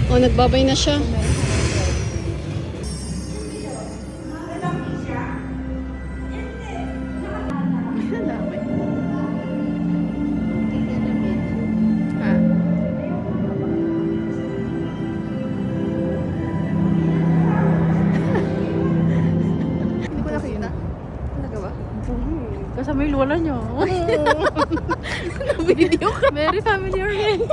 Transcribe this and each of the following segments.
Oh, nagbabay na siya. Hindi ko nakita. Talaga ba? Kasama yung lola nyo. Video ka. Very familiar yan.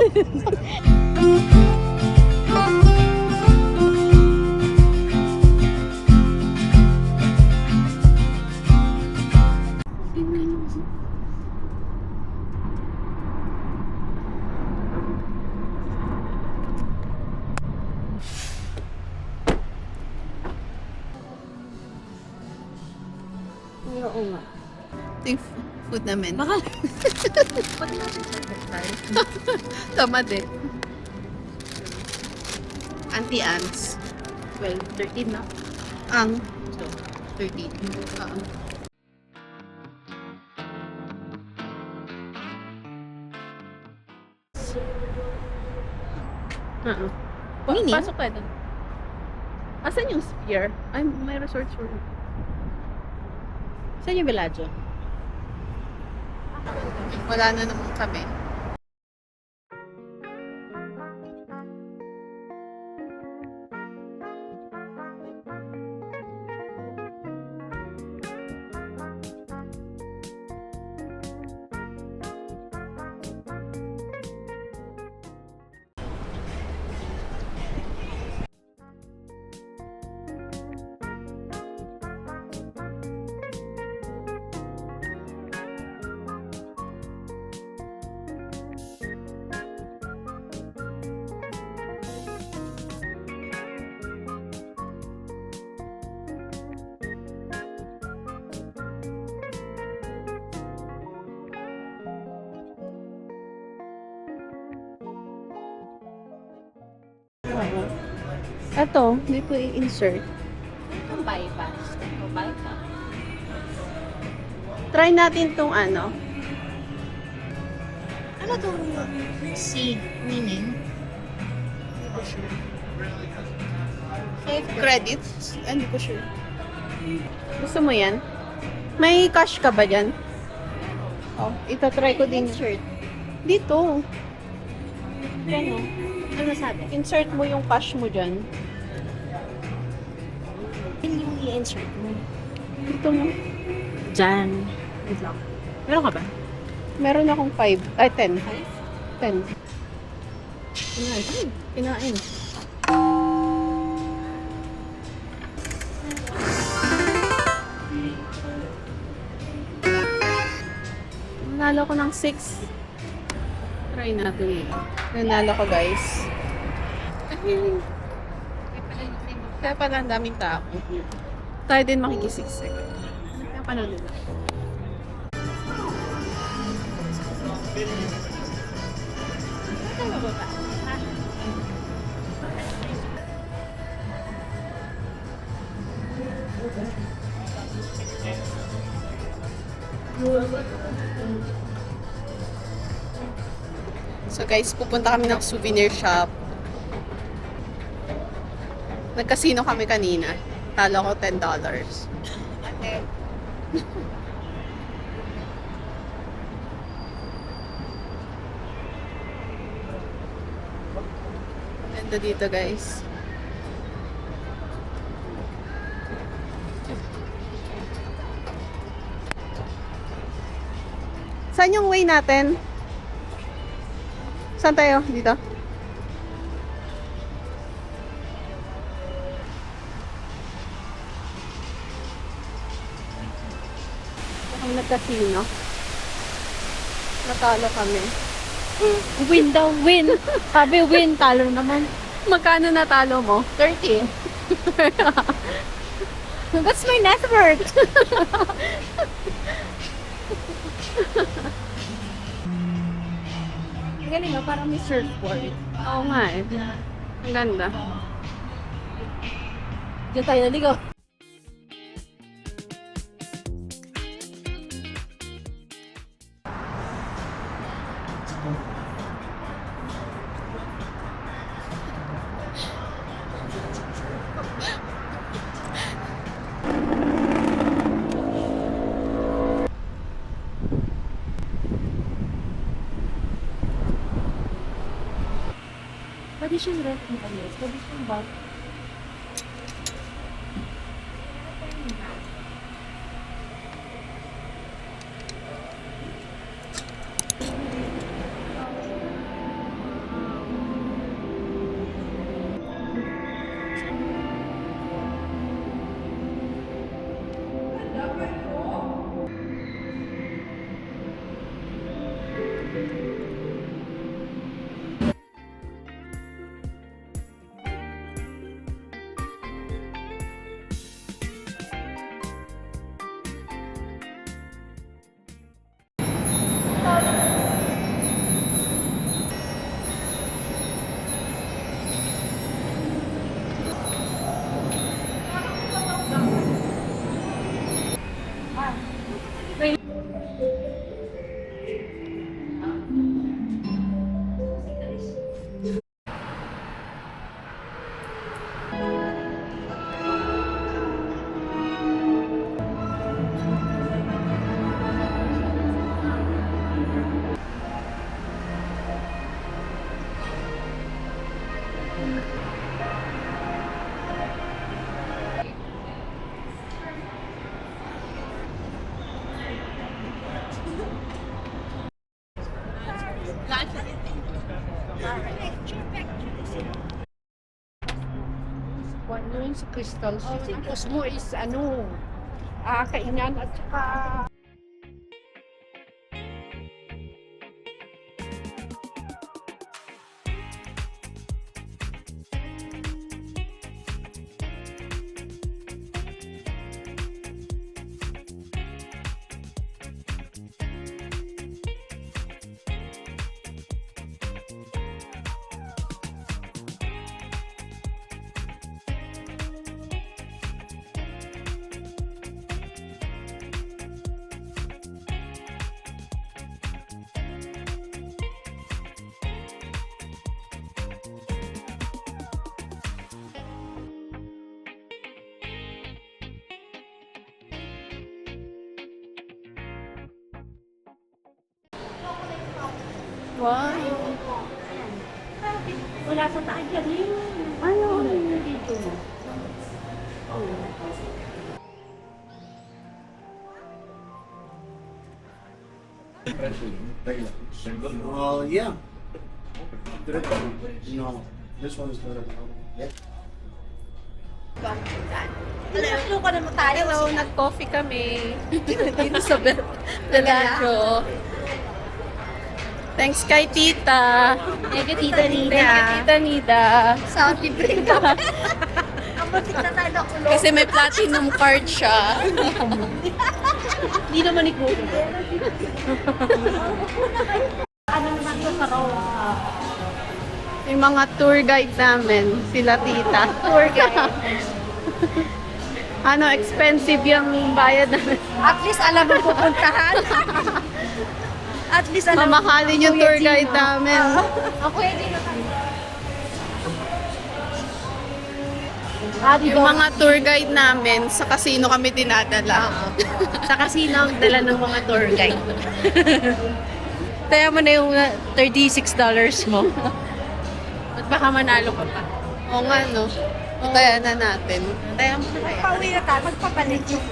Oo nga. Ito yung food namin. Baka. Tamad eh. Anti-ants. 12, 13 na. Ang So, 13. Mini? Pasok ka doon. Asan yung Sphere? Ay, may resort for... Saan yung Bellagio? Wala na naman kami. Ito, hindi ko i-insert. Ang bypass. O bypass. Try natin tong ano. Ano itong C meaning? 5 credits. Hindi ko sure. Gusto mo yan? May cash ka ba dyan? Oh, itatry ko din. Insert. Dito. Ano? Ano sabi? Insert mo yung cash mo dyan. Yun yung i-insert mo. Dito mo. Diyan. Wait lang. Meron ka ba? Meron akong 5. Ay, 10. 5? 10. Kinain. Kinain. Nanalo ko ng 6. Try natin. Nanalo ko, guys. Kaya pala ang daming tao. Tayo din makikisiksik. Kaya panood nila. So guys, pupunta kami ng souvenir shop. Nagkasino kami kanina. Talo ko $10. Ganda dito, guys. Saan yung way natin? Saan tayo? Dito? Kami nagkasino. Natalo kami. Win daw, win. Sabi win, talo naman. Magkano natalo mo? 30. That's my net worth. Ang galing mo, parang may surfboard. Oo nga eh. Ang ganda. Diyan tayo naligaw. Pwede siyang rent mo kami. Pwede siyang bag. Ano yun sa Crystal City? Tapos mo is ano, kainan at saka Wow. wala sa taas yan eh. Ano? Dito. Yeah. No, this one is better. Yeah. Hello ka naman tayo. Hello, nag-coffee kami. Dito sa Bellagio. Thanks kay Tita. Thank you, Tita Thank you, Tita Nida. Sa libre ka. Kamutik na tayo ng ulo. Kasi may platinum card siya. Hindi naman ikuha. Ano naman ito sa raw? Yung mga tour guide namin, sila Tita. Tour guide. Ano, expensive yung bayad namin. At least alam mo pupuntahan. At least alam mo. Mamahalin yung tour guide namin. Ako hindi na tayo. Yung mga tour guide namin, sa casino kami dinadala. Sa casino ang dala ng mga tour guide. Kaya mo na yung $36 mo. At baka manalo ka pa. Oo nga, no? Kaya na natin. Kaya mo na kaya. Pauwi na tayo, magpapalit yung...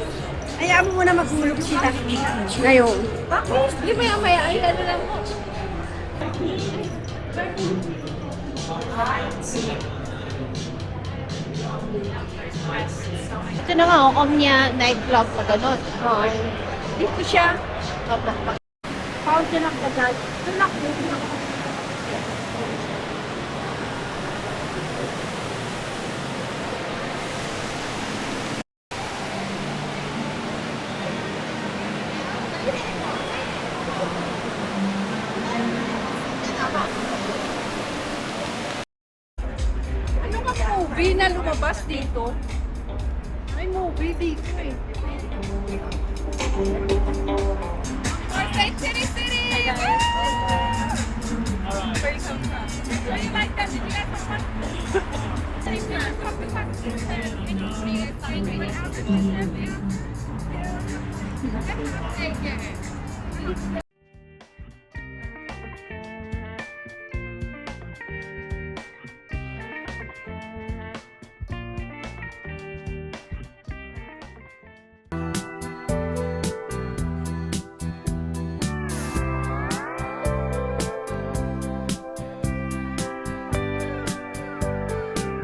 Hayaan mo muna magmulog sila. Ngayon. Hindi maya-maya, ay ano lang mo. Ito na nga, Omnia nightclub pa ganun. Oo. Dito siya. Pound siya ng kagad. Ito na, Ano ka movie na lumabas dito? May movie dito eh.